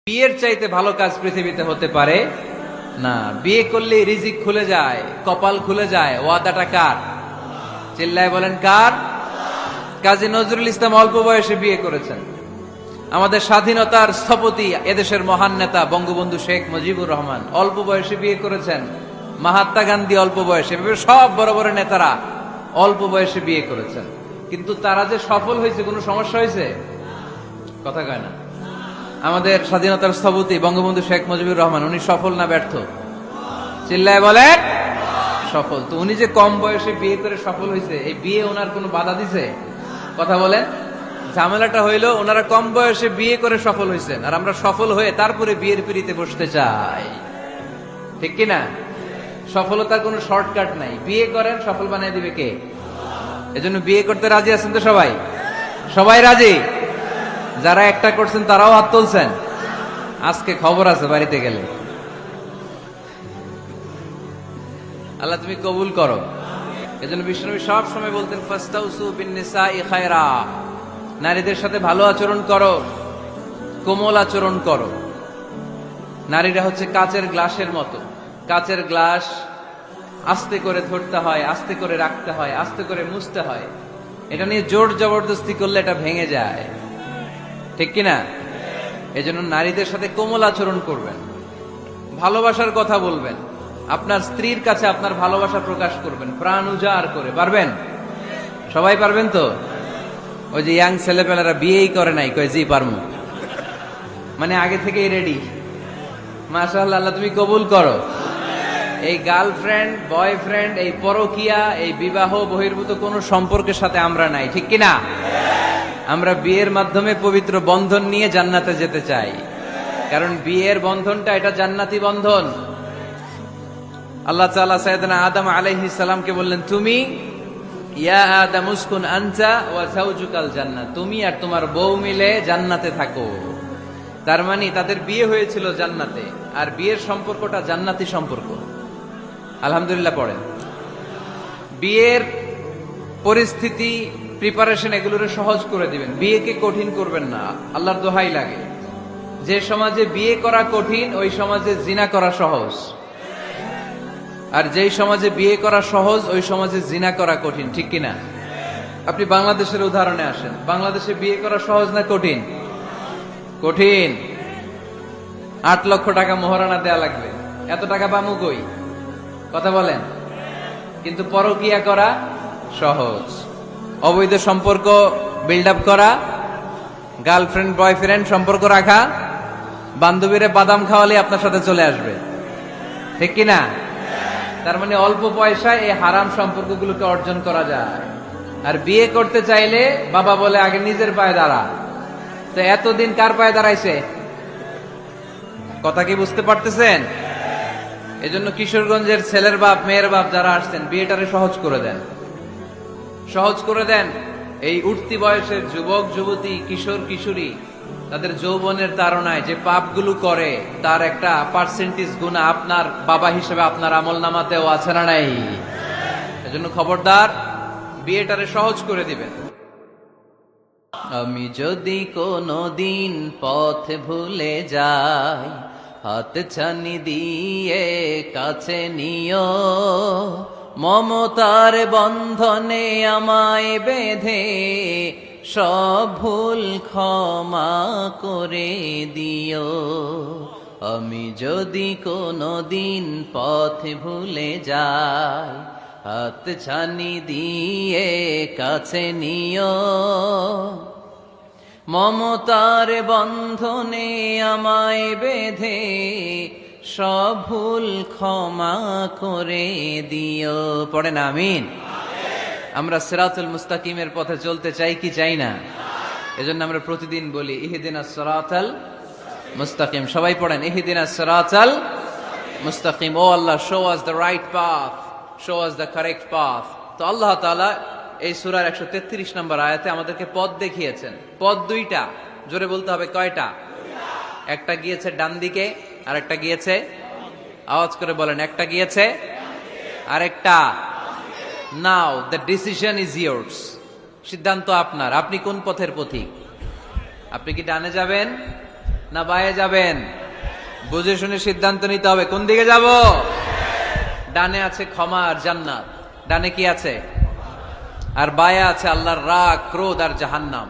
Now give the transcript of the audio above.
বিয়ের চাইতে ভালো কাজ পৃথিবীতে হতে পারে না। বিয়ে করলে রিজিক খুলে যায়, কপাল খুলে যায়। ওয়াদাটা কার? চিল্লায় বলেন কার? কাজী নজরুল ইসলাম অল্প বয়সে বিয়ে করেছেন। আমাদের স্বাধীনতার স্থপতি এদেশের মহান নেতা বঙ্গবন্ধু শেখ মুজিবুর রহমান অল্প বয়সে বিয়ে করেছেন। মহাত্মা গান্ধী অল্প বয়সে, এভাবে সব বড় বড় নেতারা অল্প বয়সে বিয়ে করেছেন। কিন্তু তারা যে সফল হয়েছে, কোনো সমস্যা হয়েছে? কথা কয় না। আমাদের স্বাধীনতার স্থপতি বঙ্গবন্ধু শেখ মুজিবুর রহমান, উনি সফল না ব্যর্থ? চিল্লায় বলেন সফল। তো উনি যে কম বয়সে বিয়ে করে সফল হয়েছে, এই বিয়ে ওনার কোনো বাধা দিছে? কথা বলেন। ঝামেলাটা হইলো ওনারা কম বয়সে বিয়ে করে সফল হয়েছেন, আর আমরা সফল হয়ে তারপরে বিয়ের পিড়িতে বসতে চাই। ঠিক কিনা? সফলতার কোনো শর্টকাট নাই। বিয়ে করেন, সফল বানিয়ে দিবে কে? এজন্য বিয়ে করতে রাজি আছেন তো সবাই? সবাই রাজি? যারা একটা করছেন তারাও হাত তুলছেন। আজকে খবর আছে বাড়িতে গেলে। আল্লাহ তুমি কবুল করো। এজন্য বিশ্বনবী সব সময় বলতেন ফাস্তাউসু বিন-নিসাই খায়রা, নারীদের সাথে ভালো আচরণ করো, কোমল আচরণ করো। নারীরা হচ্ছে কাচের গ্লাসের মতো। কাচের গ্লাস আস্তে করে ধরতে হয়, আস্তে করে রাখতে হয়, আস্তে করে মুছতে হয়। এটা নিয়ে জোর জবরদস্তি করলে এটা ভেঙে যায়। ঠিক কিনা? এজন্য নারীদের সাথে কোমল আচরণ করবেন, ভালোবাসার কথা বলবেন, আপনার স্ত্রীর কাছে আপনার ভালোবাসা প্রকাশ করবেন প্রাণ উজাড় করে। পারবেন? সবাই পারবেন তো? ওই যে ইয়াং ছেলেপেলেরা বিয়েই করে নাই, কয় জি পারমু, মানে আগে থেকেই রেডি। মাশাআল্লাহ, আল্লাহ তুমি কবুল করো। এই গার্লফ্রেন্ড বয়ফ্রেন্ড, এই পরকিয়া, এই বিবাহ বহির্ভূত কোনো সম্পর্কের সাথে আমরা নাই। ঠিক কিনা? আমরা বিয়ের মাধ্যমে পবিত্র বন্ধন নিয়ে জান্নাতে যেতে চাই, কারণ বিয়ের বন্ধনটা এটা জান্নাতি বন্ধন। আল্লাহ তাআলা সাইয়েদনা আদম আলাইহিস সালামকে বললেন, তুমি ইয়া আদম উসকুন আনতা ওয়া যাওজুকাল জান্নাহ, তুমি আর তোমার বউ মিলে জান্নাতে থাকো। তার মানে তাদের বিয়ে হয়েছিল জান্নাতে, আর বিয়ের সম্পর্কটা জান্নাতি সম্পর্ক। আলহামদুলিল্লাহ পড়েন। বিয়ের পরিস্থিতি, প্রিপারেশন এগুলোরে সহজ করে দিবেন, বিয়েকে কঠিন করবেন না। আল্লাহর দোহাই লাগে, যে সমাজে বিয়ে করা কঠিন ওই সমাজে জিনা করা সহজ, আর যেই সমাজে বিয়ে করা সহজ ওই সমাজে জিনা করা কঠিন। ঠিক কিনা? আপনি বাংলাদেশের উদাহরণে আসেন। বাংলাদেশে বিয়ে করা সহজ না কঠিন? কঠিন। 8 লক্ষ টাকা মোহরানা দেয়া লাগবে। এত টাকা পামু কই? কথা বলেন। কিন্তু পরকিয়া করা সহজ। অবৈধ সম্পর্ক বিল্ড আপ করা, গার্লফ্রেন্ড বয়ফ্রেন্ড সম্পর্ক রাখা, বান্ধবীরে বাদাম খাওয়ালে আপনার সাথে চলে আসবে। ঠিক কিনা? তার মানে অল্প পয়সায় এই হারাম সম্পর্কগুলোকে অর্জন করা যায়। আর বিয়ে করতে চাইলে বাবা বলে আগে নিজের পায়ে দাঁড়া। তো এতদিন কার পায়ে দাঁড়াইছে? কথা কি বুঝতে পারতেছেন? এজন্য কিশোরগঞ্জের ছেলের বাপ মেয়ের বাপ যারা আসছেন, বিয়েটারে সহজ করে দেন, সহজ করে দেন। এই উঠতি বয়সের যুবক যুবতী, কিশোর কিশোরী, তাদের যৌবনের তাড়নায় যে পাপগুলো করে তার একটা পার্সেন্টেজ গুণা আপনার বাবা হিসেবে আপনার আমল নামাতেও আছে না নাই? এজন্য খবরদার, বিয়েটারে সহজ করে দিবেন। আমি যদি কোনো দিন পথ ভুলে যাই, হাত ছানি দিয়ে কাছে নিও, মমতার বন্ধনে আমায় বেঁধে সব ভুল ক্ষমা করে দিও। আমি যদি কোনো দিন পথ ভুলে যাই, হাত ছানি দিয়ে কাছে নিও, মমতার বন্ধনে আমায় বেঁধে সব ভুল ক্ষমা করে দিও। পড়েন আমিন। আমরা সিরাতুল মুস্তাকিমের পথে চলতে চাই কি চাই না? এজন্য আমরা প্রতিদিন বলি ইহদিনাস সিরাতাল মুস্তাকিম। সবাই পড়েন ইহদিনাস সিরাতাল মুস্তাকিম। ও Allah, show us the right path, show us the correct path. তো আল্লাহ তাআলা এই সূরার 133 নম্বর আয়াতে আমাদেরকে পথ দেখিয়েছেন। পথ দুইটা, জোরে বলতে হবে কয়টা? একটা গিয়েছে ডান দিকে, আর একটা গিয়েছে, আওয়াজ করে বলেন, একটা গিয়েছে আরেকটা। নাও দ্য ডিসিশন ইজ ইয়ার্স, সিদ্ধান্ত আপনার। আপনি কোন পথের পথিক? আপনি কি ডানে যাবেন না বায়ে যাবেন? বুঝে শুনে সিদ্ধান্ত নিতে হবে কোন দিকে যাব। ডানে আছে ক্ষমা আর জান্নাত, ডানে কি আছে? আর বায়ে আছে আল্লাহর রাগ, ক্রোধ আর জাহান্নাম।